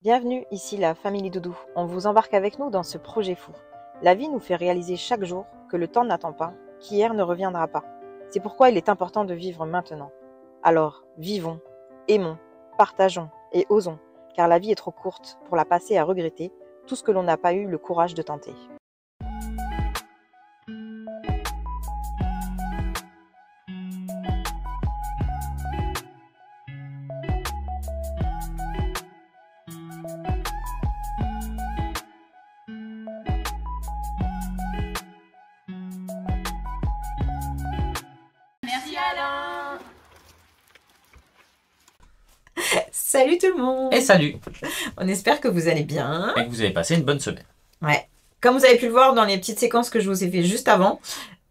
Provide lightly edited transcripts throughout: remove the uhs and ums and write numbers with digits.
Bienvenue, ici la Famille Doudou. On vous embarque avec nous dans ce projet fou. La vie nous fait réaliser chaque jour que le temps n'attend pas, qu'hier ne reviendra pas. C'est pourquoi il est important de vivre maintenant. Alors, vivons, aimons, partageons et osons, car la vie est trop courte pour la passer à regretter tout ce que l'on n'a pas eu le courage de tenter. Merci Alain. Salut tout le monde! Et salut! On espère que vous allez bien. Et que vous avez passé une bonne semaine. Ouais. Comme vous avez pu le voir dans les petites séquences que je vous ai fait juste avant,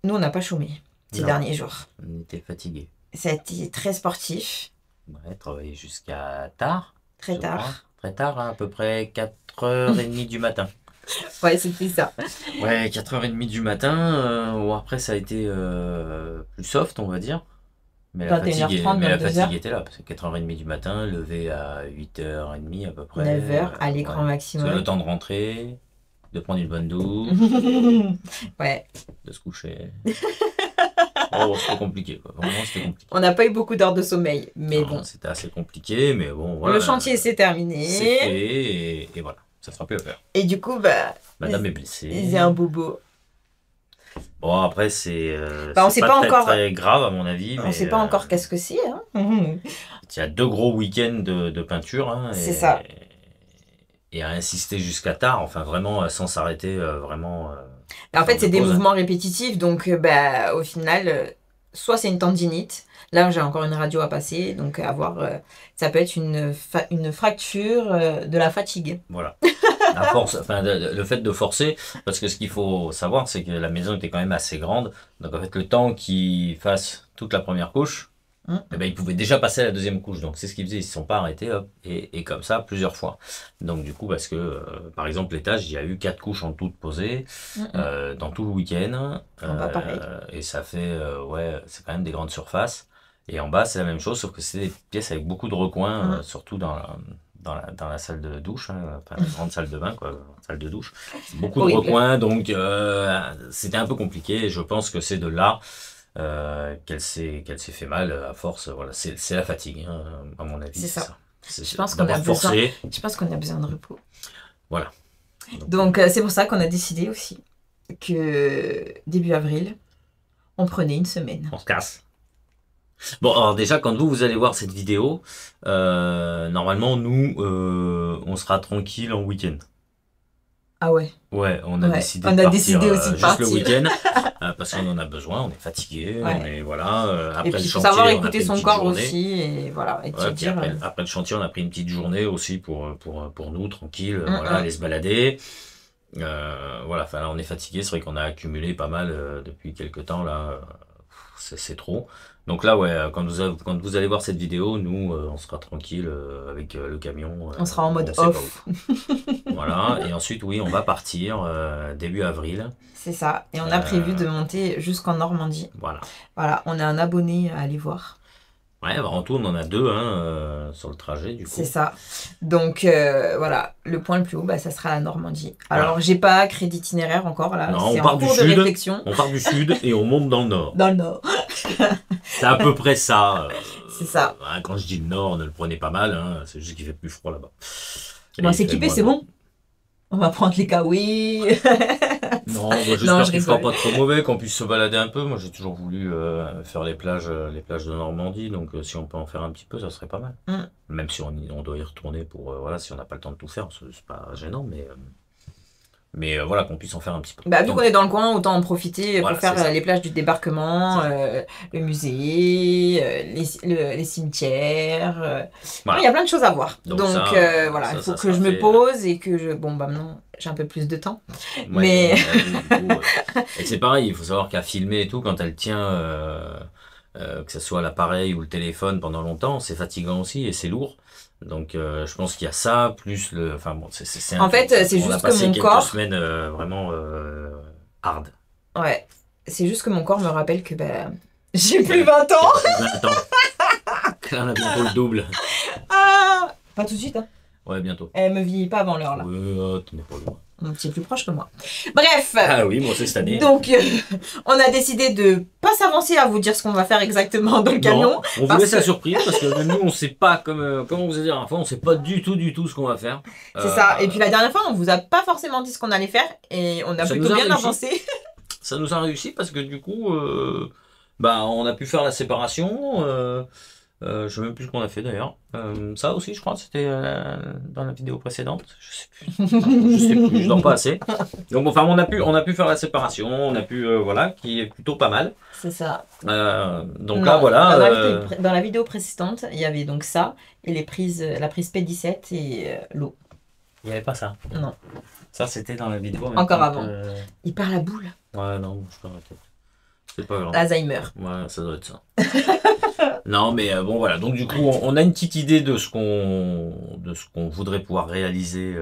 nous on n'a pas chômé ces Non. derniers jours. On était fatigués. Ça a été très sportif, Ouais, travaillé jusqu'à tard. très je crois. tard. Très tard, hein, à peu près 4h30 du matin. Ouais, c'était ça. Ouais, 4h30 du matin. Bon, après, ça a été plus soft, on va dire. Mais la 21h30, fatigue 22h. était là. Parce que 4h30 du matin, levé à 8h30 à peu près. 9h à l'écran ouais. maximum. Parce que le temps de rentrer, de prendre une bonne douche, Ouais, de se coucher. Oh, c'était compliqué, quoi. Vraiment, c'était compliqué. on n'a pas eu beaucoup d'heures de sommeil, mais Non, bon. c'était assez compliqué, mais bon, voilà. Le chantier s'est terminé. C'est fait, et voilà. Ça sera plus à faire. Et du coup, bah, Madame est blessée. c'est un bobo. Bon, après, c'est Bah, on c'est sait pas très, encore. très grave, à mon avis. On mais, sait pas encore qu'est-ce que c'est. Hein. Il y a 2 gros week-ends de peinture. Hein, C'est ça. Et à insister jusqu'à tard, enfin, vraiment, sans s'arrêter, vraiment. En fait, de c'est des pause. mouvements répétitifs, donc bah, au final, soit c'est une tendinite. Là, j'ai encore une radio à passer, donc à voir. Ça peut être une fracture de la fatigue. Voilà. La force, enfin, le fait de forcer, parce que ce qu'il faut savoir, c'est que la maison était quand même assez grande. Donc, en fait, le temps qu'il fasse toute la première couche, eh ben, il pouvait déjà passer à la deuxième couche. Donc, c'est ce qu'ils faisaient. Ils ne se sont pas arrêtés, hop, et comme ça, plusieurs fois. Donc, du coup, parce que, par exemple, l'étage, il y a eu 4 couches en tout posées, dans tout le week-end. En bas, pareil. Et ça fait, ouais, c'est quand même des grandes surfaces. Et en bas, c'est la même chose, sauf que c'est des pièces avec beaucoup de recoins, surtout dans la salle de douche, hein, enfin, la grande salle de bain, quoi, salle de douche. Beaucoup de Horrible. recoins, donc c'était un peu compliqué. Et je pense que c'est de là qu'elle s'est fait mal à force. Voilà, c'est la fatigue, hein, à mon avis. C'est ça. C'est Je pense qu'on a d'avoir besoin. forcé. Je pense qu'on a besoin de repos. Voilà. Donc, c'est pour ça qu'on a décidé aussi que début avril, on prenait une semaine. On se casse. Bon, alors déjà, quand vous allez voir cette vidéo, normalement, nous, on sera tranquille en week-end. Ah ouais. Ouais, on a Ouais, décidé on de a partir décidé aussi de juste partir. le week-end parce qu'on en a besoin, on est fatigué, Ouais. on est voilà. Après Et puis, le il faut chantier, savoir on a écouter pris une son petite corps journée. aussi, et voilà, et te Ouais, puis dire. après le chantier, on a pris une petite journée aussi pour nous, tranquille, voilà, mm. aller se balader. Voilà, enfin là, on est fatigué, c'est vrai qu'on a accumulé pas mal depuis quelques temps là, c'est trop. Donc là, ouais, quand vous allez voir cette vidéo, nous, on sera tranquille avec le camion. On sera en mode sait pas off. où. Voilà, et ensuite, oui, on va partir début avril. C'est ça. Et on a prévu de monter jusqu'en Normandie. Voilà. Voilà, on a un abonné à aller voir. Ouais, bah, en tout, on en a 2 hein, sur le trajet, du coup. C'est ça. Donc voilà, le point le plus haut, bah, ça sera la Normandie. Alors, Voilà. j'ai pas créé d'itinéraire encore là. Non, C'est on en part du cours de sud. réflexion. On part du sud et on monte dans le nord. Dans le nord. C'est à peu près ça. C'est ça. Hein, quand je dis le nord, ne le prenez pas mal, hein, c'est juste qu'il fait plus froid là-bas. On va Et il s'équiper, fait c'est moins bon. On va prendre les kawaii. Non, moi, Non, j'espère je qu'il fera rigole. pas trop mauvais, qu'on puisse se balader un peu. Moi, j'ai toujours voulu faire les plages de Normandie, donc si on peut en faire un petit peu, ça serait pas mal. Même si on doit y retourner pour, voilà, si on n'a pas le temps de tout faire, c'est pas gênant, mais voilà, qu'on puisse en faire un petit peu. Bah, vu Donc, qu'on est dans le coin, autant en profiter Voilà, pour faire c'est ça. les plages du débarquement, le musée, les cimetières. Voilà. Il y a plein de choses à voir. Donc Donc ça, voilà, ça, il faut ça que sera je me fait, pose et que je. Bon, bah maintenant, j'ai un peu plus de temps. ouais, Mais- du coup, et c'est pareil, il faut savoir qu'à filmer et tout, quand elle tient, que ce soit l'appareil ou le téléphone pendant longtemps, c'est fatigant aussi et c'est lourd. Donc je pense qu'il y a ça, plus le... Enfin bon, c'est En fait, c'est on a juste que passé mon quelques corps. semaines vraiment hard. Ouais, c'est juste que mon corps me rappelle que bah, j'ai plus 20 ans. 20 ans. Là, on a bientôt le double. Ah, pas tout de suite, hein. Ouais, bientôt. Elle me vieillit pas avant l'heure là. T'en es pas loin. C'est plus proche que moi. Bref. Ah oui, moi c'est cette année. Donc, on a décidé de pas s'avancer à vous dire ce qu'on va faire exactement dans le camion. Non, on vous laisse la surprise parce que nous on sait pas comme on vous a dit la dernière fois, on sait pas du tout ce qu'on va faire. C'est ça. Et puis la dernière fois, on vous a pas forcément dit ce qu'on allait faire et on a plutôt bien avancé. Ça nous a réussi parce que du coup, on a pu faire la séparation. Je sais même plus ce qu'on a fait d'ailleurs. Ça aussi, je crois, c'était dans la vidéo précédente. Je sais plus, je dors pas assez. Donc enfin, on a pu faire la séparation, on a pu voilà, qui est plutôt pas mal. C'est ça. Donc non, là, voilà. Dans la vidéo précédente, il y avait donc ça et la prise P17 et l'eau. Il n'y avait pas ça. Non. Ça, c'était dans la vidéo. Encore avant. Il perd la boule. Ouais, non, je peux arrêter. C'est pas grave. Alzheimer. Ouais, ça doit être ça. Non, mais bon, voilà. Donc, du coup, on a une petite idée de ce qu'on voudrait pouvoir réaliser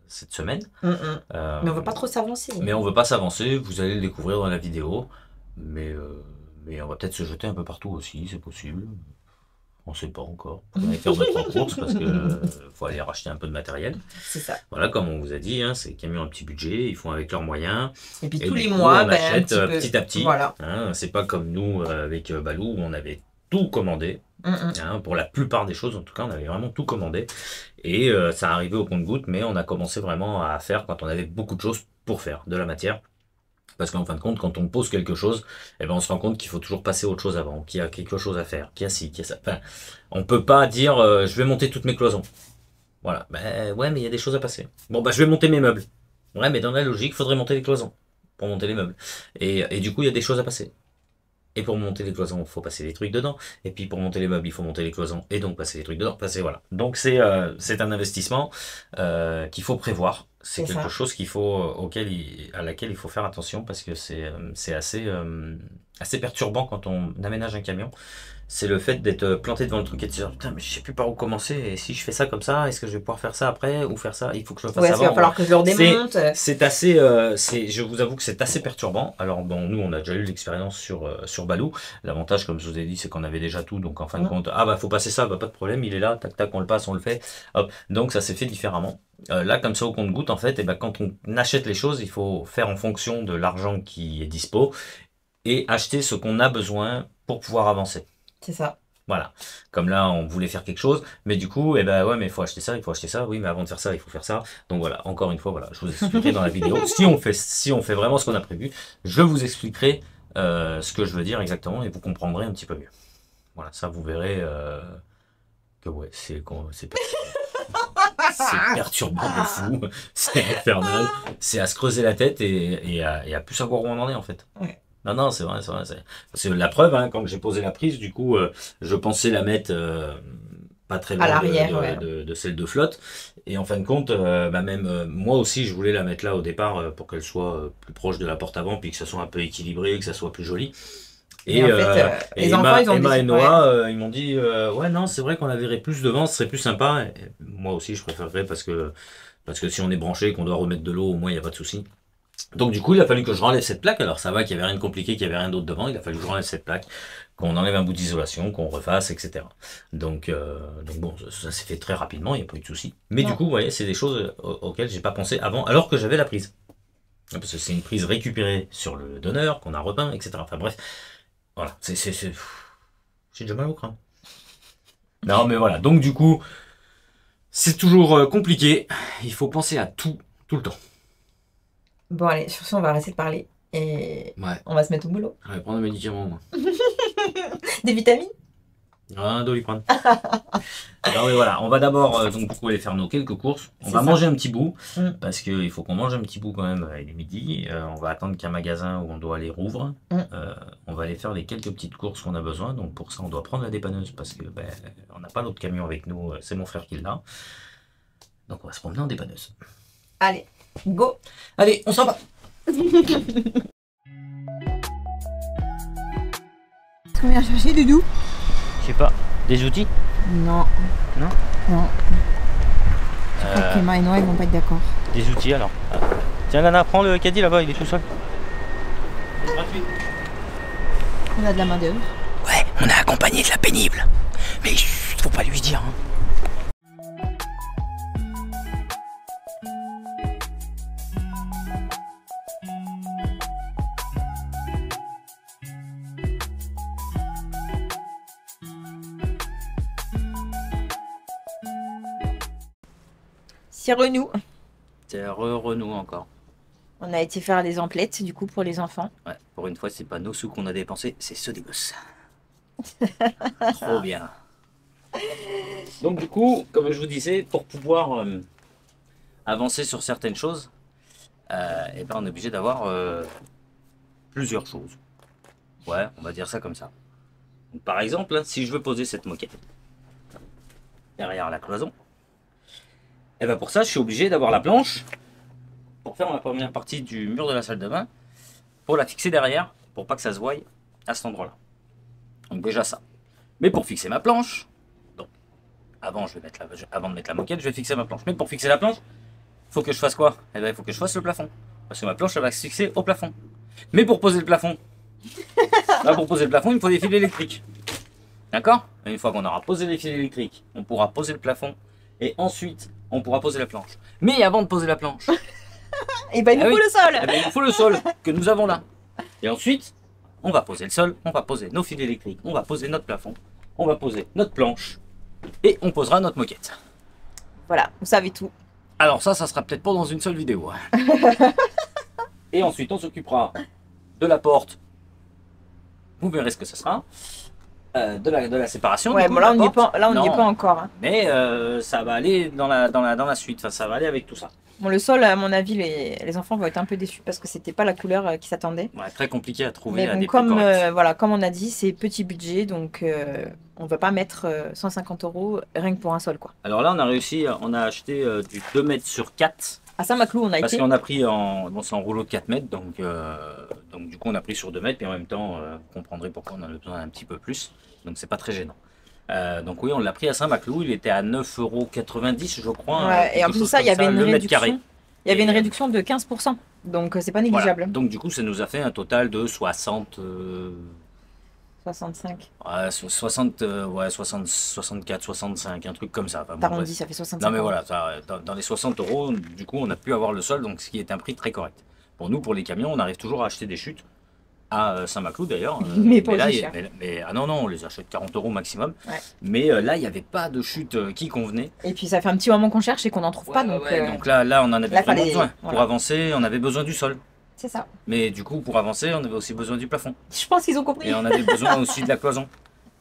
cette semaine. Mais on veut pas trop s'avancer. Mais on veut pas s'avancer. Vous allez le découvrir dans la vidéo. Mais on va peut-être se jeter un peu partout aussi, c'est possible. On sait pas encore. On va faire 2-3 courses parce que faut aller racheter un peu de matériel. C'est ça. Voilà, comme on vous a dit, hein, ces camions ont un petit budget, ils font avec leurs moyens. Et puis tous les mois, on achète petit à petit. Voilà. Hein, c'est pas comme nous avec Balou où on avait tout commandé. Hein, pour la plupart des choses, en tout cas, on avait vraiment tout commandé. Et ça arrivait au compte-gouttes, mais on a commencé vraiment à faire quand on avait beaucoup de choses pour faire, de la matière. Parce qu'en fin de compte, quand on pose quelque chose, eh ben on se rend compte qu'il faut toujours passer à autre chose avant, qu'il y a quelque chose à faire, qu'il y a ci, qu'il y a ça. Enfin, on peut pas dire je vais monter toutes mes cloisons. Voilà. Ben ouais, mais il y a des choses à passer. Bon, je vais monter mes meubles. Ouais, mais dans la logique, il faudrait monter les cloisons pour monter les meubles. Et du coup, il y a des choses à passer. Et pour monter les cloisons, il faut passer des trucs dedans. Et puis pour monter les meubles, il faut monter les cloisons et donc passer des trucs dedans. Voilà. Donc c'est un investissement qu'il faut prévoir. C'est quelque chose qu'il faut à laquelle il faut faire attention parce que c'est assez perturbant quand on aménage un camion. C'est le fait d'être planté devant le truc et de se dire putain mais je sais plus par où commencer et si je fais ça comme ça, est-ce que je vais pouvoir faire ça après ou faire ça? Il faut que je le fasse avant. Il va falloir que je le redémonte. C'est assez, je vous avoue que c'est assez perturbant. Alors bon, nous on a déjà eu l'expérience sur Balou. L'avantage comme je vous ai dit c'est qu'on avait déjà tout donc en fin de compte faut passer ça, pas de problème, il est là, tac tac on le passe, on le fait. Hop. Donc ça s'est fait différemment. Là comme ça au compte-gouttes en fait, quand on achète les choses, il faut faire en fonction de l'argent qui est dispo et acheter ce qu'on a besoin pour pouvoir avancer. C'est ça. Voilà. Comme là, on voulait faire quelque chose, mais du coup, mais il faut acheter ça, oui, mais avant de faire ça, il faut faire ça. Donc voilà, encore une fois, voilà, je vous expliquerai dans la vidéo. Si on fait vraiment ce qu'on a prévu, je vous expliquerai ce que je veux dire exactement et vous comprendrez un petit peu mieux. Voilà, ça vous verrez que ouais, c'est perturbant de fou, c'est infernal, c'est à se creuser la tête et à plus savoir où on en est en fait. Ouais. Non, c'est vrai. C'est la preuve, hein, quand j'ai posé la prise, du coup, je pensais la mettre pas très loin de celle de flotte. Et en fin de compte, même moi aussi, je voulais la mettre là au départ pour qu'elle soit plus proche de la porte avant, puis que ça soit un peu équilibré, que ça soit plus joli. Et, en fait, les enfants, Emma et Noah, ils m'ont dit ouais, non, c'est vrai qu'on la verrait plus devant, ce serait plus sympa. Et moi aussi, je préférerais parce que si on est branché et qu'on doit remettre de l'eau, au moins, il n'y a pas de souci. Donc du coup, il a fallu que je renlève cette plaque. Alors ça va qu'il n'y avait rien de compliqué, qu'il n'y avait rien d'autre devant. Il a fallu que je renlève cette plaque, qu'on enlève un bout d'isolation, qu'on refasse, etc. Donc bon, ça s'est fait très rapidement, il n'y a pas eu de souci. Mais du coup, vous voyez, c'est des choses auxquelles j'ai pas pensé avant, alors que j'avais la prise. Parce que c'est une prise récupérée sur le donneur, qu'on a repeint, etc. Enfin bref, voilà, j'ai déjà mal au crâne. Non mais voilà, donc du coup, c'est toujours compliqué. Il faut penser à tout le temps. Bon allez, sur ce on va arrêter de parler et on va se mettre au boulot. Je vais prendre un médicament moi. Des vitamines? Un Doliprane. Alors mais voilà, on va d'abord donc du coup aller faire nos quelques courses. On va manger un petit bout parce qu'il faut qu'on mange un petit bout quand même. Il est midi. On va attendre qu'un magasin où on doit aller rouvre. On va aller faire les quelques petites courses qu'on a besoin. Donc pour ça on doit prendre la dépanneuse parce que on n'a pas l'autre camion avec nous. C'est mon frère qui l'a. Donc on va se promener en dépanneuse. Allez. Go. Allez, on s'en va. On vient chercher Doudou. Je sais pas. Des outils? Non. Non? Non. Je crois qu'Emma et Noah ils vont pas être d'accord. Des outils alors. Tiens Nana, prends le caddie là-bas, il est tout seul. C'est gratuit. On a de la main d'œuvre. Ouais, on a accompagné de la pénible. Mais chut, faut pas lui dire. Hein. C'est Renou. C'est Renault encore. On a été faire les emplettes du coup pour les enfants. Ouais, pour une fois, c'est pas nos sous qu'on a dépensés, c'est ceux des gosses. Trop bien. Donc du coup, comme je vous disais, pour pouvoir avancer sur certaines choses, et ben on est obligé d'avoir plusieurs choses. Ouais, on va dire ça comme ça. Donc, par exemple, hein, si je veux poser cette moquette derrière la cloison, et ben pour ça, je suis obligé d'avoir la planche pour faire ma première partie du mur de la salle de bain, pour la fixer derrière, pour pas que ça se voie à cet endroit-là. Donc déjà ça. Mais pour fixer ma planche, donc avant de mettre la moquette, je vais fixer ma planche. Mais pour fixer la planche, il faut que je fasse quoi? Eh bien, il faut que je fasse le plafond. Parce que ma planche, elle va se fixer au plafond. Mais pour poser le plafond, là, pour poser le plafond, il me faut des fils électriques. D'accord? Une fois qu'on aura posé les fils électriques, on pourra poser le plafond. Et ensuite, on pourra poser la planche. Mais avant de poser la planche, Et ben il nous faut le sol. eh ben, il nous faut le sol que nous avons là. Et ensuite, on va poser le sol, on va poser nos fils électriques, on va poser notre plafond, on va poser notre planche et on posera notre moquette. Voilà, vous savez tout. Alors ça sera peut-être pas dans une seule vidéo. Et ensuite, on s'occupera de la porte. Vous verrez ce que ce sera. De la séparation. Ouais, du coup, bon là de on la n'y est porte. pas, là on n'y est Non, pas encore. Hein. mais ça va aller dans la suite. Enfin, ça va aller avec tout ça. Bon, le sol, à mon avis, les enfants vont être un peu déçus parce que c'était pas la couleur qu'ils s'attendaient. Ouais, très compliqué à trouver Mais à bon, des prix comme, corrects. voilà, comme on a dit, c'est petit budget, donc on va pas mettre 150 € rien que pour un sol, quoi. Alors là, on a acheté du 2 mètres sur 4. À Saint-Maclou, on a Parce été. qu'on a pris bon, c'est en rouleau de 4 mètres, donc du coup on a pris sur 2 mètres, puis en même temps, vous comprendrez pourquoi on en a besoin un petit peu plus, donc c'est pas très gênant. Donc oui, on l'a pris à Saint-Maclou, il était à 9,90 € je crois. Ouais, et en quelque plus de chose ça, il y comme avait une le mètre carré. réduction. Il y avait une Et, réduction de 15%, donc c'est pas Voilà. négligeable. Donc du coup ça nous a fait un total de 60... 65. ouais, 60, ouais, 60, 64, 65, un truc comme ça. Enfin, bon, T'arrondis, bref. ça fait 65 Non mais €. voilà, dans les 60 €, du coup on a pu avoir le sol, donc ce qui est un prix très correct. Pour nous, pour les camions, on arrive toujours à acheter des chutes, à Saint-Maclou d'ailleurs. Mais pas là, aussi cher. ah non, on les achète 40 € maximum. Ouais. Mais là, il n'y avait pas de chute qui convenait. Et puis ça fait un petit moment qu'on cherche et qu'on n'en trouve pas, donc Donc là, on en avait là, vraiment fallait- besoin. Pour voilà. avancer, on avait besoin du sol. c'est ça. Mais du coup, pour avancer, on avait aussi besoin du plafond. Je pense qu'ils ont compris. Et on avait besoin aussi de la cloison.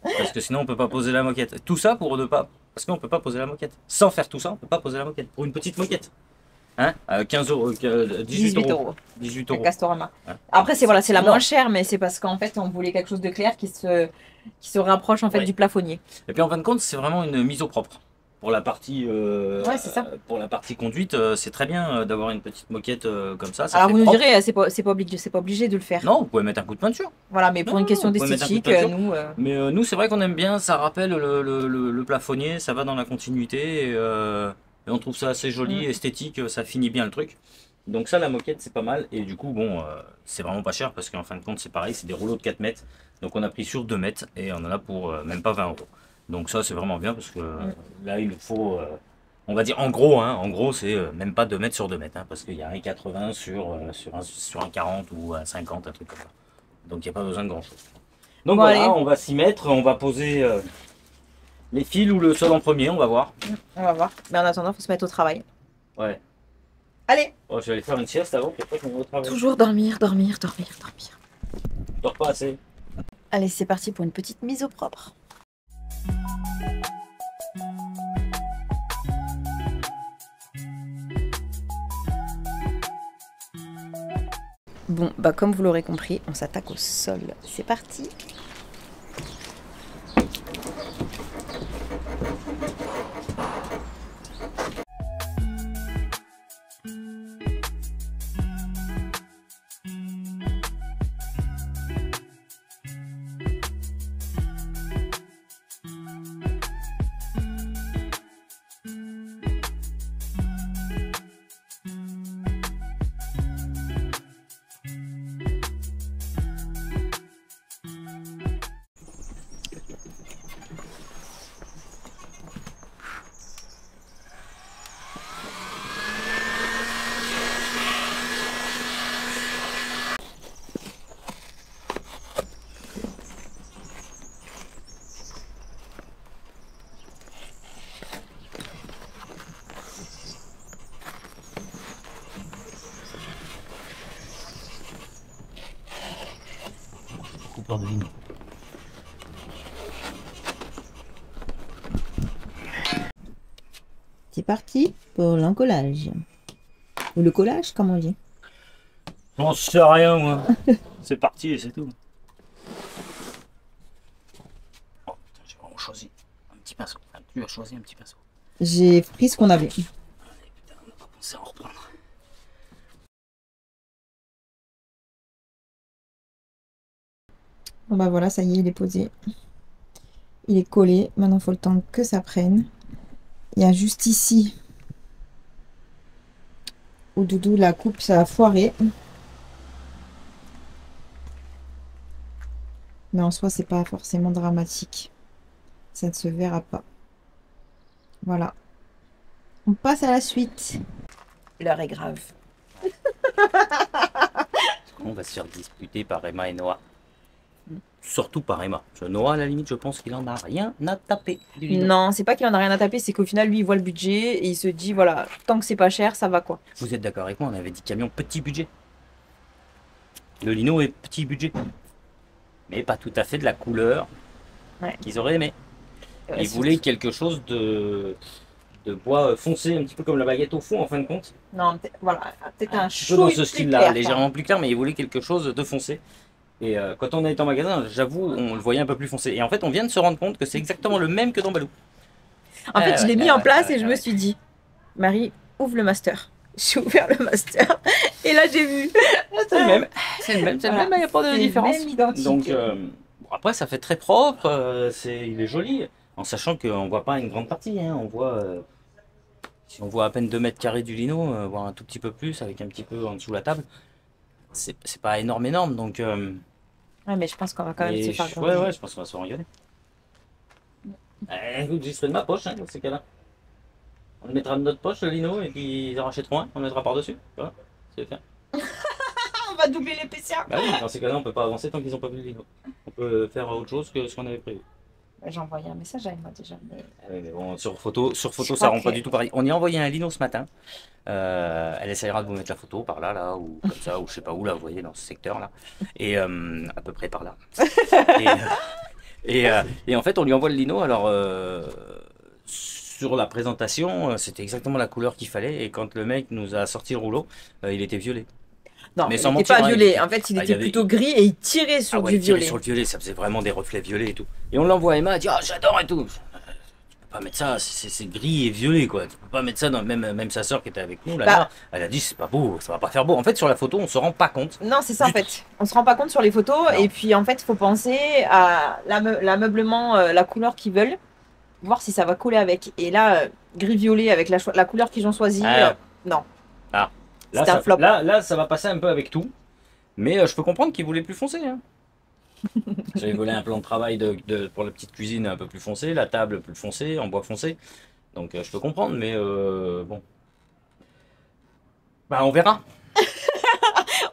Parce que sinon, on peut pas poser la moquette. Tout ça pour ne pas. Parce qu'on peut pas poser la moquette. Sans faire tout ça, on peut pas poser la moquette. Pour une petite moquette. Hein, 15 €, 18 €. 18 Le €. Castorama. Ouais. Après, c'est voilà, c'est la Non. moins chère, mais c'est parce qu'en fait, on voulait quelque chose de clair qui se rapproche en fait Ouais. du plafonnier. Et puis en fin de compte, c'est vraiment une mise au propre. Pour la partie, Ouais, c'est ça. pour la partie conduite, c'est très bien d'avoir une petite moquette comme ça. Ça Alors fait vous nous propre. direz, c'est pas obligé de le faire. Non, vous pouvez mettre un coup de peinture. Voilà, mais pour Non, une question vous pouvez mettre un coup de d'esthétique, peinture. nous, Mais nous, c'est vrai qu'on aime bien. Ça rappelle le plafonnier. Ça va dans la continuité. Et on trouve ça assez joli, esthétique. Ça finit bien le truc. Donc ça, la moquette, c'est pas mal. Et du coup, bon, c'est vraiment pas cher parce qu'en fin de compte, c'est pareil. C'est des rouleaux de 4 mètres. Donc on a pris sur 2 mètres. Et on en a pour même pas 20 €. Donc ça, c'est vraiment bien parce que là, il nous faut... on va dire en gros c'est même pas 2 mètres sur 2 mètres, hein, parce qu'il y a un 80 sur un 40 ou un 50, un truc comme ça. Donc il n'y a pas besoin de grand chose. Donc Bon, voilà, allez. on va s'y mettre, on va poser les fils ou le sol en premier, on va voir. on va voir. Mais en attendant, faut se mettre au travail. Ouais. Allez, Oh, je vais aller faire une sieste avant, puis après je me mets au travail. toujours dormir. Je dors pas assez. Allez, c'est parti pour une petite mise au propre. Bon, bah comme vous l'aurez compris, on s'attaque au sol. C'est parti. Dans de lino. C'est parti pour l'encollage. Ou le collage, comme on dit. J'en sais rien, moi. C'est parti et c'est tout. Oh putain, j'ai vraiment choisi un petit pinceau. Enfin, tu as choisi un petit pinceau. J'ai pris ce qu'on avait. Allez, putain, on n'a pas pensé à en reprendre. Bon bah voilà, ça y est, il est posé. Il est collé. Maintenant, il faut le temps que ça prenne. Il y a juste ici où Doudou la coupe, ça a foiré. Mais en soi, c'est pas forcément dramatique. Ça ne se verra pas. Voilà. On passe à la suite. L'heure est grave. On va se faire disputer par Emma et Noah. Surtout par Emma. Noah, à la limite, je pense qu'il en a rien à taper. Du lino. Non, c'est pas qu'il en a rien à taper, c'est qu'au final, lui, il voit le budget et il se dit, voilà, tant que c'est pas cher, ça va quoi. Vous êtes d'accord avec moi? On avait dit camion petit budget. Le lino est petit budget. Mais pas tout à fait de la couleur qu'ils auraient aimé. Ils voulaient quelque chose de bois foncé, un petit peu comme la baguette au fond en fin de compte. Non, voilà, peut-être un peu dans ce chouï style-là, plus clair, légèrement plus clair, mais ils voulaient quelque chose de foncé. Et quand on est en magasin, j'avoue, on le voyait un peu plus foncé. Et en fait, on vient de se rendre compte que c'est exactement le même que dans Balou. En fait, je l'ai mis en place et je me suis dit, Marie, ouvre le master. J'ai ouvert le master et là j'ai vu. C'est le même, c'est le même, c'est le même, il n'y a pas de différence. Même identique. Donc, bon, après, ça fait très propre, il est joli, en sachant qu'on ne voit pas une grande partie. Hein, on voit, si on voit à peine 2 mètres carrés du lino, voire un tout petit peu plus, avec un petit peu en dessous la table, c'est pas énorme. Donc, ouais, mais je pense qu'on va quand même se faire ouais, je pense qu'on va se faire engueuler. Écoute, j'y serai de ma poche, hein, dans ces cas-là. On le mettra de notre poche, le lino, et puis ils en rachèteront un, on le mettra par-dessus. Voilà, c'est fait. On va doubler l'épaisseur. Bah oui, dans ces cas-là, on peut pas avancer tant qu'ils n'ont pas vu le lino. On peut faire autre chose que ce qu'on avait prévu. J'ai envoyé un message à Emma déjà. Mais bon, sur photo ça rend pas du tout pareil. On y a envoyé un lino ce matin. Elle essayera de vous mettre la photo par là, ou comme ça, ou je sais pas où, là, vous voyez, dans ce secteur-là. Et à peu près par là. Et en fait, on lui envoie le lino. Alors, sur la présentation, c'était exactement la couleur qu'il fallait. Et quand le mec nous a sorti le rouleau, il était violet. Non, mais il sans n'était mentir, pas hein, violet. En fait, il était plutôt gris et il tirait sur du il tirait violet. sur le violet, ça faisait vraiment des reflets violets et tout. Et on l'envoie à Emma, elle dit, ah, j'adore et tout. Tu peux pas mettre ça, c'est gris et violet, quoi. Tu peux pas mettre ça dans même sa soeur qui était avec nous, là, elle a dit, c'est pas beau, ça va pas faire beau. En fait, sur la photo, on se rend pas compte. Non, c'est ça, en fait. On se rend pas compte sur les photos. Non. Et puis, en fait, il faut penser à l'ameublement, la couleur qu'ils veulent, voir si ça va coller avec. Et là, gris-violet avec la couleur qu'ils ont choisie, non. Ah. Là, c'est un flop. Là, ça va passer un peu avec tout. Mais je peux comprendre qu'ils voulaient plus foncé. Hein. J'avais volé un plan de travail pour la petite cuisine un peu plus foncé, la table plus foncée, en bois foncé. Donc je peux comprendre, mais bon. Bah on verra.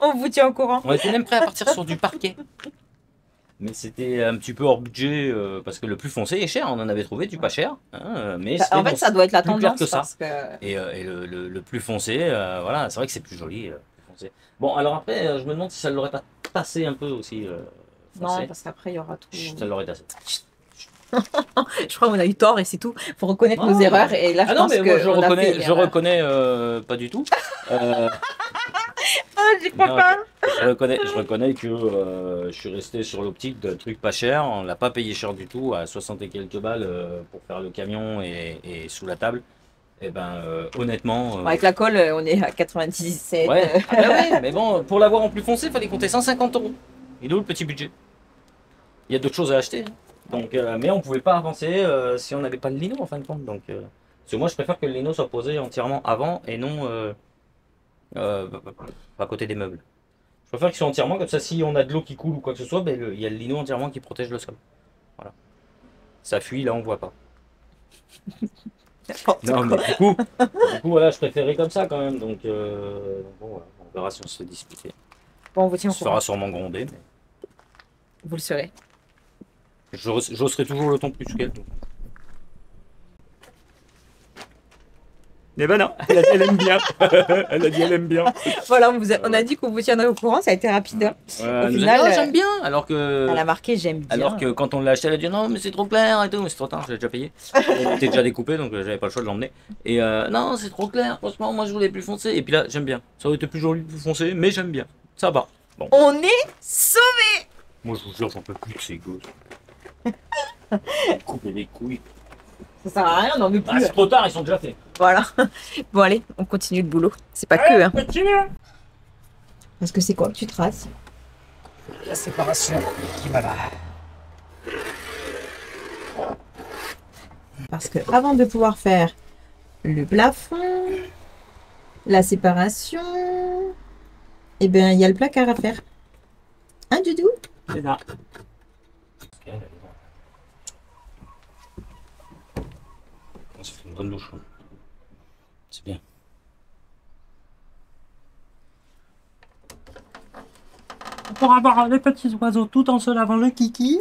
On vous tient au courant. On était même prêt à partir sur du parquet. Mais c'était un petit peu hors budget parce que le plus foncé est cher. On en avait trouvé du pas cher. Hein, mais En fait, ça doit être la tendance. Que ça. Parce que... Et le plus foncé, voilà, c'est vrai que c'est plus joli. Foncé. Bon, alors après, je me demande si ça l'aurait pas tassé un peu aussi. Non, parce qu'après, il y aura tout. Ça l'aurait tassé. Je crois qu'on a eu tort et c'est tout. Il faut reconnaître nos erreurs. Et là, je pense que je reconnais pas du tout. J'y crois pas. Je reconnais que je suis resté sur l'optique de trucs pas cher. On l'a pas payé cher du tout, à 60 et quelques balles pour faire le camion et sous la table. Et ben honnêtement. Avec la colle, on est à 97. Ouais, ouais, mais bon, pour l'avoir en plus foncé, il fallait compter 150 €. Il est où le petit budget? Il y a d'autres choses à acheter. Donc, mais on pouvait pas avancer si on n'avait pas le lino en fin de compte. Donc, parce que moi je préfère que le lino soit posé entièrement avant et non à côté des meubles. Je préfère qu'il soit entièrement, comme ça si on a de l'eau qui coule ou quoi que ce soit, ben, il y a le lino entièrement qui protège le sol. Voilà. Ça fuit, là on voit pas. Non mais du coup voilà, je préférais comme ça quand même. Donc bon, voilà, on verra si on se fait disputer. Bon, on vous tient au On se courant. fera sûrement gronder. Mais... Vous le serez. J'osserai toujours le ton plus qu'elle. Eh ben non, elle a dit elle aime bien. Elle a dit elle aime bien. Voilà, on a dit qu'on vous tiendrait au courant, ça a été rapide. Hein. Au final, j'aime bien. Alors que. Elle a marqué j'aime bien. Alors que quand on l'a acheté, elle a dit non, mais c'est trop clair et tout. Mais c'est trop tard, je l'ai déjà payé. Elle était déjà découpée, donc j'avais pas le choix de l'emmener. Et non, c'est trop clair. Franchement, moi je voulais plus foncé. Et puis là, j'aime bien. Ça aurait été plus joli, plus foncé, mais j'aime bien. Ça va. Bon. On est sauvés. Moi je vous jure, j'en peux plus de ces gosses. Couper les couilles. Ça sert à rien, on n'en veut plus. C'est trop tard, ils sont déjà faits. Voilà. Bon allez, on continue le boulot. C'est pas que. Hein. Continue. Parce que c'est quoi que tu traces? La séparation qui va là. Parce que avant de pouvoir faire le plafond, la séparation, eh bien il y a le placard à faire. Hein, Doudou? C'est ça. Ça fait une bonne douche. C'est bien. Pour avoir les petits oiseaux tout en se lavant le kiki.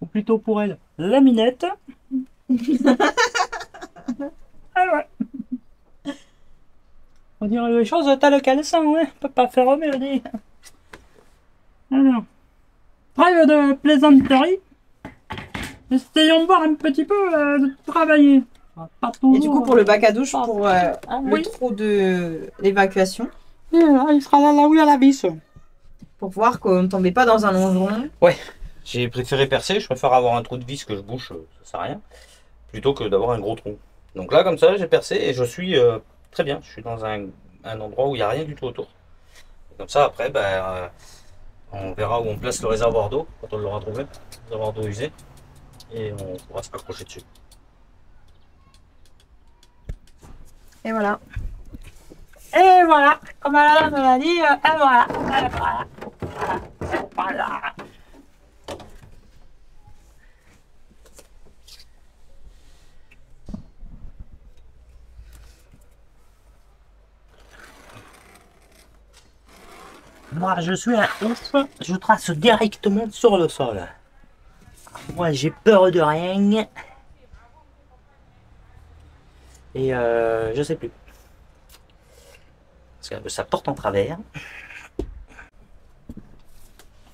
Ou plutôt pour elle, la minette. Ah ouais. On dirait les choses telles qu'elles sont, hein. On peut pas faire mieux, dit. Alors. Trêve de plaisanterie. Essayons de voir un petit peu de travailler. Pas Et du coup, pour le bac à douche, pour le oui. trou de l'évacuation, Il sera là où il y a la vis. pour voir qu'on ne tombait pas dans un longeron. J'ai préféré percer, je préfère avoir un trou de vis que je bouche, ça sert à rien, plutôt que d'avoir un gros trou. Donc là, comme ça, j'ai percé et je suis très bien. Je suis dans un endroit où il n'y a rien du tout autour. Et comme ça, après, on verra où on place le réservoir d'eau, quand on l'aura trouvé, le réservoir d'eau usé, et on pourra se accrocher dessus. Et voilà. Et voilà, comme elle me l'a dit, et voilà, et voilà. Voilà. Moi, je suis un ouf, je trace directement sur le sol. Moi, j'ai peur de rien. Et je sais plus. Parce que ça porte en travers.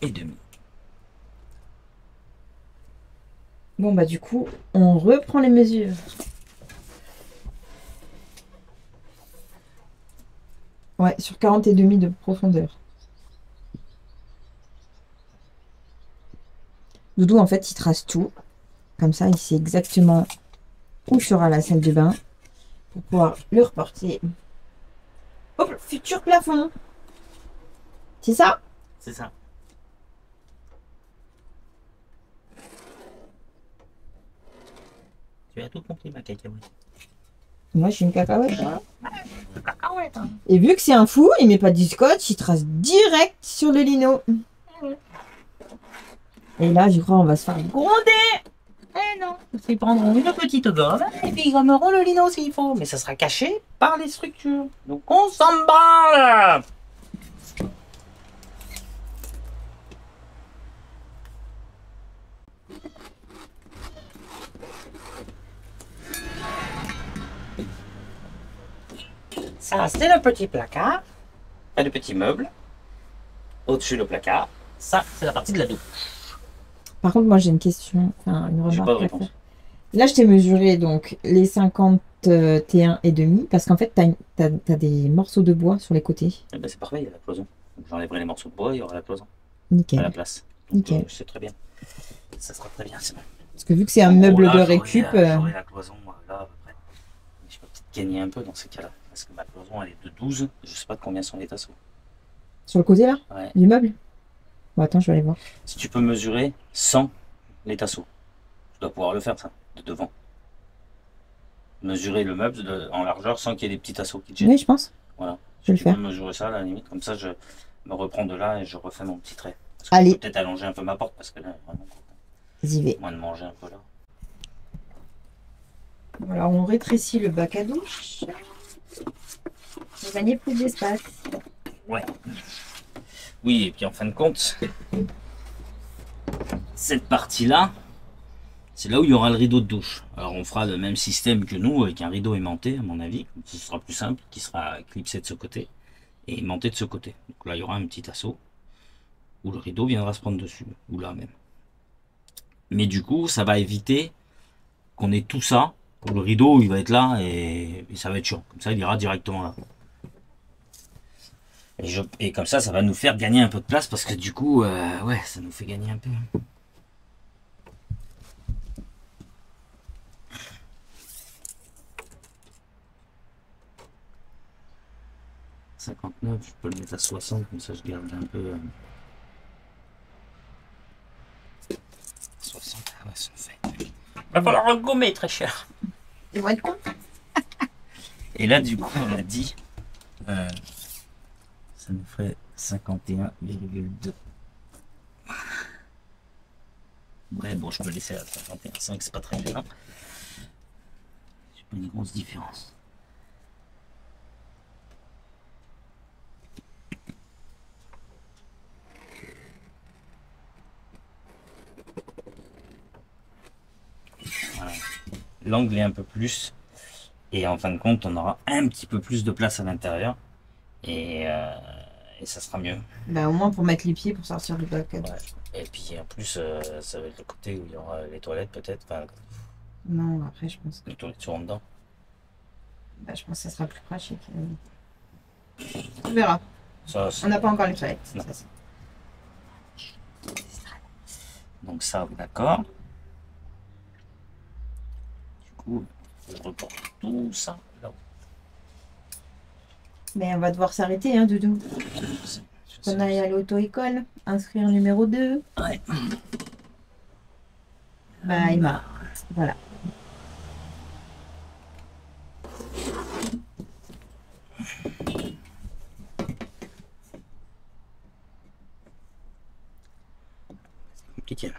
Et demi. Bon, bah du coup, on reprend les mesures. Ouais, sur 40 et demi de profondeur. Doudou, en fait, il trace tout. Comme ça, il sait exactement où sera la salle de bain pour pouvoir le reporter. Hop, le futur plafond. C'est ça? C'est ça. Tu as tout compris, ma cacahuète. Moi, je suis une cacahuète. Hein. Cacahuète. Et vu que c'est un fou, il met pas du scotch, il trace direct sur le lino. Et là, je crois, on va se faire gronder. Eh non, ils prendront une petite gomme et puis ils gommeront le lino s'il faut. Mais ça sera caché par les structures. Donc on s'en branle. Ça, c'est le petit placard. Et le petit meuble. Au-dessus le placard. Ça, c'est la partie de la douche. Par contre, moi, j'ai une question, enfin, une J'ai remarque pas de à réponse. faire. Là, je t'ai mesuré donc les 51 et demi, parce qu'en fait, t'as des morceaux de bois sur les côtés. Eh ben, c'est parfait, il y a la cloison. Donc, j'enlèverai les morceaux de bois, il y aura la cloison à Nickel. la place. Donc, Nickel. c'est très bien. Ça sera très bien, c'est bon. Parce que vu que c'est un meuble Là, de j'aurai récup, j'aurai la cloison là à peu près. Je peux peut-être gagner un peu dans ces cas-là. Parce que ma cloison elle est de 12. Je sais pas de combien sont les tasseaux. sur le côté là, Ouais. du meuble. Bon, attends, je vais aller voir. Si tu peux mesurer 100 les tasseaux, tu dois pouvoir le faire ça, de devant. Mesurer le meuble en largeur sans qu'il y ait des petits tasseaux qui te gênent. Oui, je pense. Voilà. Je vais le Tu faire. peux mesurer ça à la limite, comme ça je me reprends de là et je refais mon petit trait. Parce que Allez. je peux peut-être allonger un peu ma porte parce que là, vraiment, J'y vais. moins de manger un peu là. Alors, on rétrécit le bac à douche. Pour gagner plus d'espace. Ouais. Oui, et puis en fin de compte, cette partie-là, c'est là où il y aura le rideau de douche. Alors on fera le même système que nous, avec un rideau aimanté, à mon avis. Ce sera plus simple, qui sera clipsé de ce côté et aimanté de ce côté. Donc là, il y aura un petit assaut où le rideau viendra se prendre dessus, ou là même. Mais du coup, ça va éviter qu'on ait tout ça. Le rideau, il va être là et ça va être chiant. Comme ça, il ira directement là. Et comme ça va nous faire gagner un peu de place parce que du coup, ouais, ça nous fait gagner un peu. 59, je peux le mettre à 60, comme ça je garde un peu. 60, ah ouais, ça fait. Va falloir le gommer, très cher. Ils vont être con. Et là, du coup, on a dit. Ça nous ferait 51,2. Ouais, bon, je peux laisser à 51,5, c'est pas très gênant. C'est pas une grosse différence. Voilà. L'angle est un peu plus. Et en fin de compte, on aura un petit peu plus de place à l'intérieur. Et ça sera mieux. Bah, au moins pour mettre les pieds pour sortir du bac. Ouais. Et puis en plus, ça va être le côté où il y aura les toilettes peut-être. Enfin, Non, après, je pense que. les toilettes seront dedans. Bah, je pense que ça sera plus pratique. On verra. Ça, On n'a pas encore les toilettes. Non. Ça, donc ça, d'accord. Du coup, je reporte tout ça là-haut. mais on va devoir s'arrêter, hein, Doudou. On aille à l'auto-école, inscrire numéro 2. Ouais. Bah, Emma. Voilà. Compliqué là.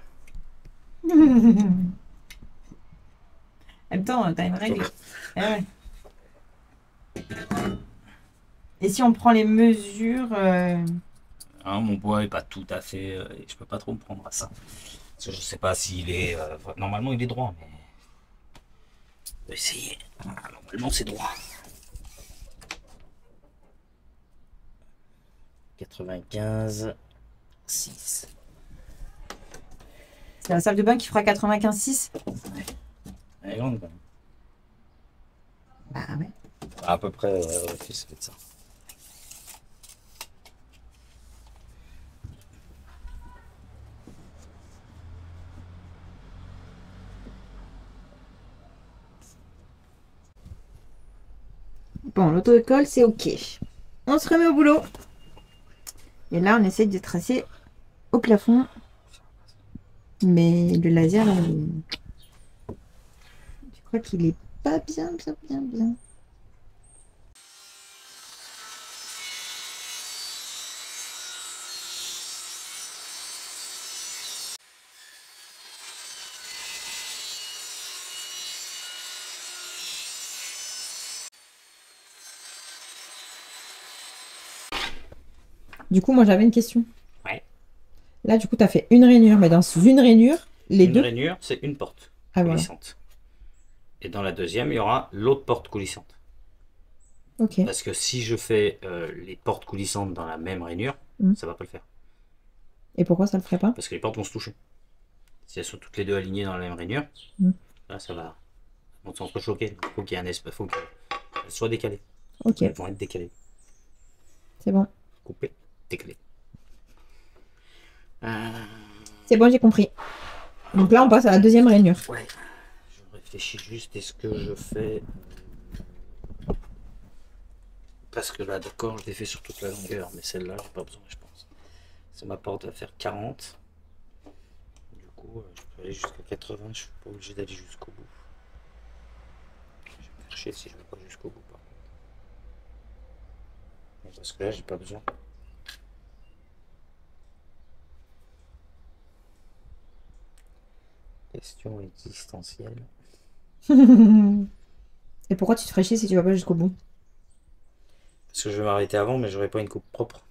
En même temps, t'as une règle. Eh ouais. Et si on prend les mesures. Hein, mon poids est pas tout à fait. Je peux pas trop me prendre à ça. Parce que je sais pas s'il est. Normalement, il est droit, mais. On va essayer. Ah, normalement, c'est droit. 95, 6. C'est la salle de bain qui fera 95,6. Elle est grande quand même. Bah ouais. À peu près, ça fait ça. Bon, l'auto-école, c'est OK. On se remet au boulot. Et là, on essaye de tracer au plafond. Mais le laser, là, je crois qu'il est pas bien. Du coup, moi, j'avais une question. Ouais. Là, du coup, tu as fait une rainure. Mais dans une rainure, les deux... Une rainure, c'est une porte coulissante. Et dans la deuxième, il y aura l'autre porte coulissante. Ok. Parce que si je fais les portes coulissantes dans la même rainure, ça va pas le faire. Et pourquoi ça le ferait pas? Parce que les portes vont se toucher. Si elles sont toutes les deux alignées dans la même rainure, là, ça va s'entrechoquer. Il faut qu'il y ait un espace, il faut qu'elles soient décalées. Ok. Elles vont être décalées. C'est bon. Coupées, décalées. C'est bon, j'ai compris. Donc là, on passe à la deuxième rainure. Ouais. Je réfléchis juste, est-ce que je fais... Parce que là, d'accord, je l'ai fait sur toute la longueur, mais celle-là, j'ai pas besoin, je pense. Ça m'apporte à faire 40. Du coup, je peux aller jusqu'à 80, je suis pas obligé d'aller jusqu'au bout. Je vais me faire chier si je vais pas jusqu'au bout, par contre. Parce que là, j'ai pas besoin. Question existentielle. Et pourquoi tu te ferais chier si tu vas pas jusqu'au bout? Parce que je vais m'arrêter avant, mais j'aurai pas une coupe propre.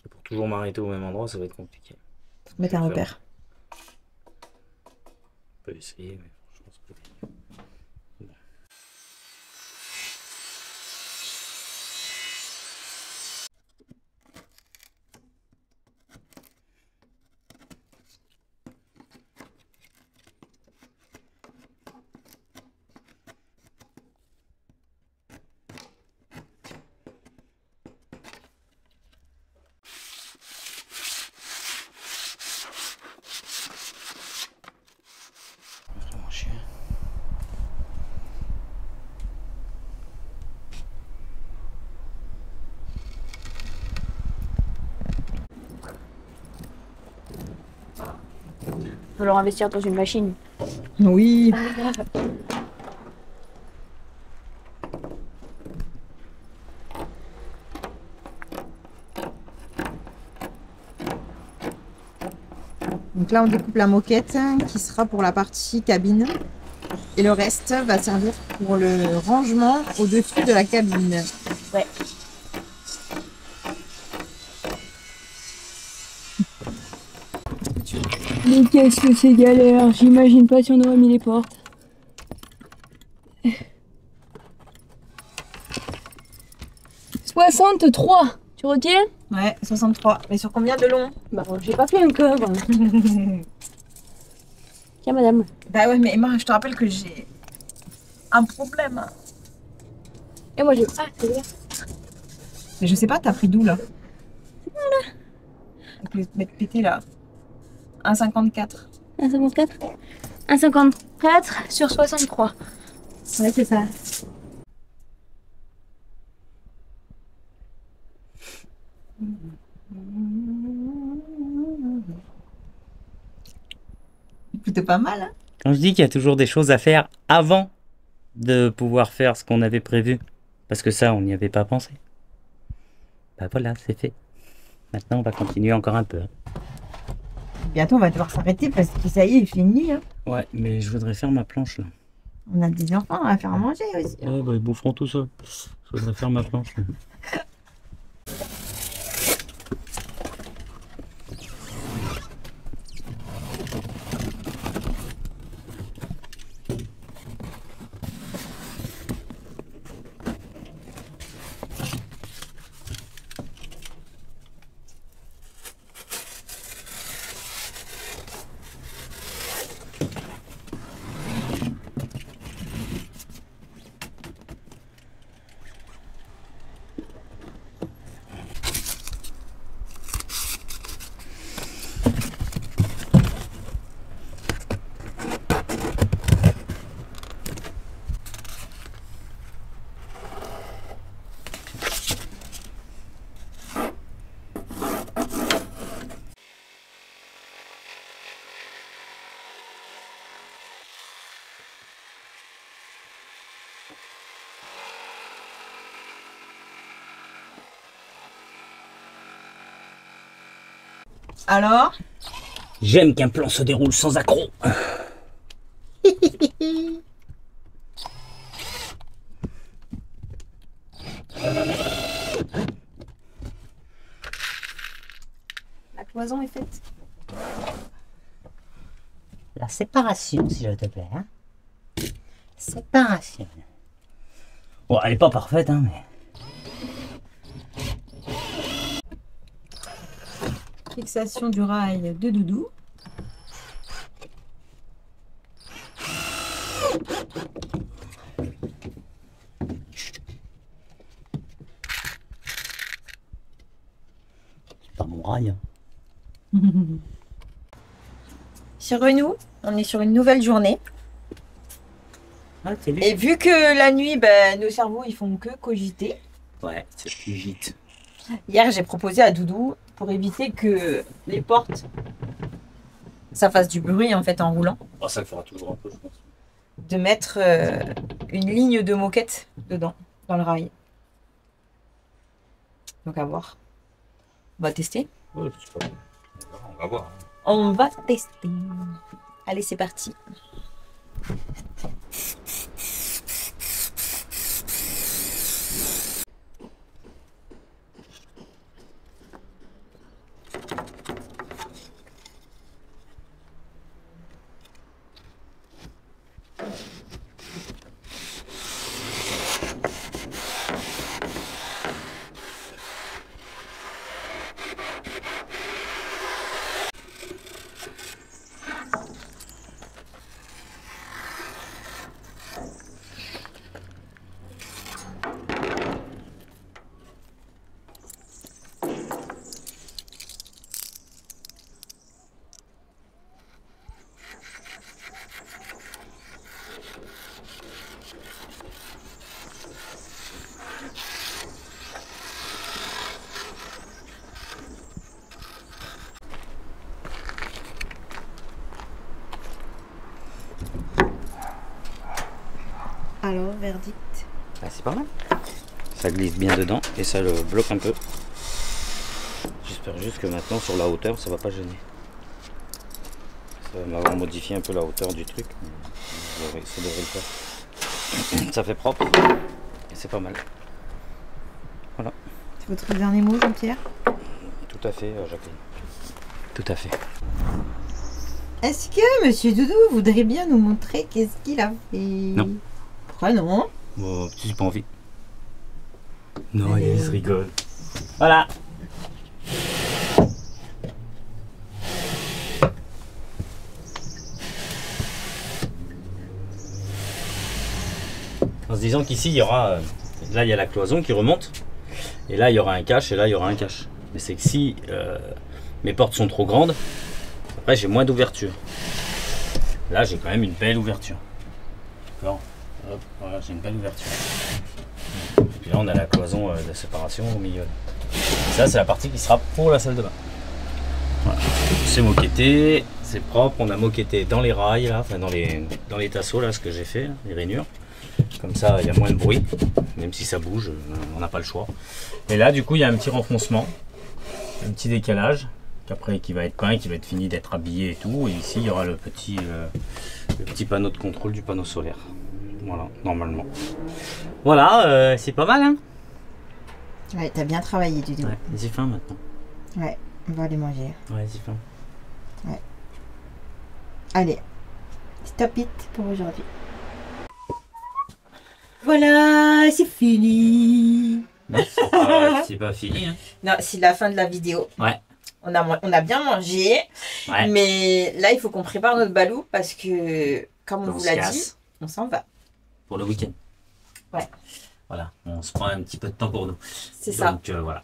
Et pour toujours m'arrêter au même endroit, ça va être compliqué. Faut te mettre un repère. peut essayer, mais franchement, c'est pas bien. Vraiment chier. Il va leur investir dans une machine. Oui. Donc là, on découpe la moquette qui sera pour la partie cabine. Et le reste va servir pour le rangement au-dessus de la cabine. Ouais. Mais qu'est-ce que c'est galère, j'imagine pas si on aurait mis les portes. « 63 ! Tu retiens ? Ouais, 63. Mais sur combien de long? Bah j'ai pas fait encore. Tiens madame. Bah ouais, mais Emma, je te rappelle que j'ai un problème. Et moi j'ai... Ah c'est bien. Mais je sais pas, t'as pris d'où là? Avec le mètre pété là. 1,54. 1,54 1,54 sur 63. Ouais c'est ça. Plutôt pas mal, hein? Quand je dis qu'il y a toujours des choses à faire avant de pouvoir faire ce qu'on avait prévu, parce que ça, on n'y avait pas pensé. Bah voilà, c'est fait. Maintenant, on va continuer encore un peu. Bientôt, on va devoir s'arrêter parce que ça y est, il fait nuit. Hein. Ouais, mais je voudrais faire ma planche là. On a des enfants à faire à manger aussi. Ouais, bah ils boufferont tout ça. Je voudrais faire ma planche là. Alors? J'aime qu'un plan se déroule sans accroc. La cloison est faite. La séparation, s'il te plaît. Hein. Séparation. Bon, elle est pas parfaite, hein, mais... Fixation du rail de Doudou. C'est pas mon rail. Hein. Sur Renou, on est sur une nouvelle journée. Ah, c'est lui. Et vu que la nuit, ben, nos cerveaux, ils font que cogiter. Ouais, c'est plus vite. Hier, j'ai proposé à Doudou, pour éviter que les portes, ça fasse du bruit en fait en roulant, Oh, ça le fera toujours un peu, je pense. de mettre une ligne de moquette dedans, dans le rail. Donc à voir. On va tester. Ouais, c'est pas... On va voir. On va tester. Allez, c'est parti. Alors, verdict. Ah, c'est pas mal. Ça glisse bien dedans et ça le bloque un peu. J'espère juste que maintenant sur la hauteur ça va pas gêner. Ça va m'avoir modifié un peu la hauteur du truc. Ça devrait le faire. Ça fait propre et c'est pas mal. Voilà. C'est votre dernier mot, Jean-Pierre? Tout à fait, Jacqueline. Tout à fait. Est-ce que Monsieur Doudou voudrait bien nous montrer qu'est-ce qu'il a fait? Non. Pourquoi non? Bon, j'ai pas envie. Non, Allez. il se rigole. Voilà. En se disant qu'ici il y aura, là il y a la cloison qui remonte, et là il y aura un cache, et là il y aura un cache. Mais c'est que si mes portes sont trop grandes, après j'ai moins d'ouverture. Là j'ai quand même une belle ouverture. D'accord. Hop, voilà, j'ai une belle ouverture. Et puis là on a la cloison de séparation au milieu. Ça c'est la partie qui sera pour la salle de bain. Voilà. C'est moquetté, c'est propre, on a moquetté dans les rails là, enfin dans les tasseaux là, ce que j'ai fait, les rainures. Comme ça il y a moins de bruit, même si ça bouge, on n'a pas le choix. Et là du coup il y a un petit renfoncement, un petit décalage, qu'après qui va être peint, qui va être fini d'être habillé et tout. Et ici il y aura le petit panneau de contrôle du panneau solaire. Voilà, normalement. Voilà, c'est pas mal hein. Ouais, t'as bien travaillé, Doudou. Ouais, j'ai faim maintenant. Ouais, on va aller manger. Ouais, j'ai faim. Allez, stop it pour aujourd'hui. Voilà, c'est fini. Non, c'est pas fini hein. Non, c'est la fin de la vidéo. Ouais. On a bien mangé, Ouais. mais là, il faut qu'on prépare notre balou parce que, comme on On vous se l'a casse. dit, on s'en va. Pour le week-end. Ouais. Voilà, on se prend un petit peu de temps pour nous. C'est ça. Donc voilà.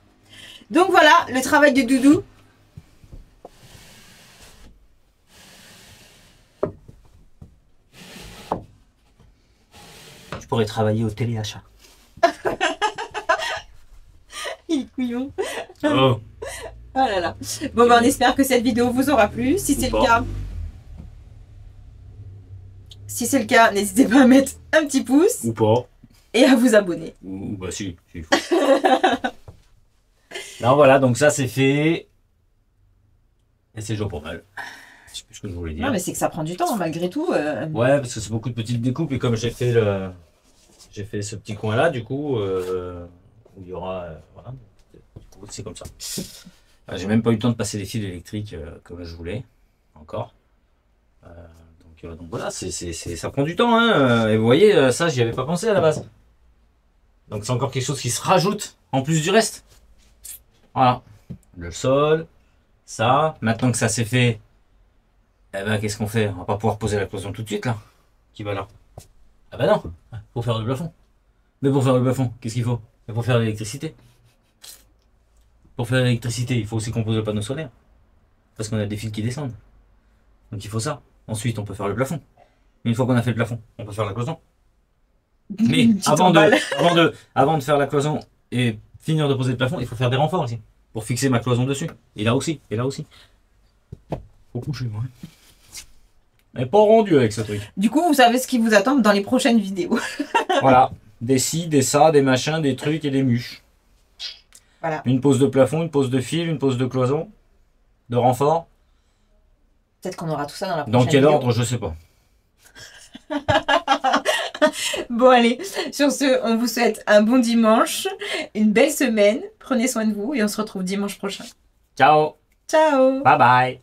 Donc voilà, le travail de Doudou. Je pourrais travailler au téléachat. Il est couillon. Oh. Oh là là. Bon, ben, on espère que cette vidéo vous aura plu. Si c'est le cas, n'hésitez pas à mettre un petit pouce Ou pas. et à vous abonner. Ou bah si. Non voilà, donc ça c'est fait. Et c'est jour pour mal. Je sais plus ce que je voulais dire. Non, mais c'est que ça prend du temps, malgré tout. Ouais, parce que c'est beaucoup de petites découpes et comme j'ai fait ce petit coin là, du coup, où il y aura, voilà, du coup, c'est comme ça. J'ai même pas eu le temps de passer les fils électriques comme je voulais, encore. Donc voilà, ça prend du temps, hein. Et vous voyez, ça, j'y avais pas pensé à la base. Donc c'est encore quelque chose qui se rajoute en plus du reste. Voilà, le sol, ça. Maintenant que ça s'est fait. Eh ben, qu'est-ce qu'on fait? On va pas pouvoir poser la cloison tout de suite, là. Qui va là? Ah ben non, faut faire le plafond. Mais pour faire le plafond, qu'est-ce qu'il faut? Il faut faire l'électricité. Pour faire l'électricité, il faut aussi composer le panneau solaire. Parce qu'on a des fils qui descendent. Donc il faut ça. Ensuite, on peut faire le plafond. Une fois qu'on a fait le plafond, on peut faire la cloison. Mais avant de faire la cloison et finir de poser le plafond, il faut faire des renforts aussi. Pour fixer ma cloison dessus. Et là aussi, et là aussi. Faut coucher, moi. Elle n'est pas rendue avec ce truc. Du coup, vous savez ce qui vous attend dans les prochaines vidéos. Voilà. Des ci, des ça, des machins, des trucs et des muches. Voilà. Une pose de plafond, une pose de fil, une pose de cloison, de renfort. Peut-être qu'on aura tout ça dans la prochaine Dans quel vidéo. ordre, je sais pas. Bon, allez. Sur ce, on vous souhaite un bon dimanche, une belle semaine. Prenez soin de vous et on se retrouve dimanche prochain. Ciao. Ciao! Bye bye.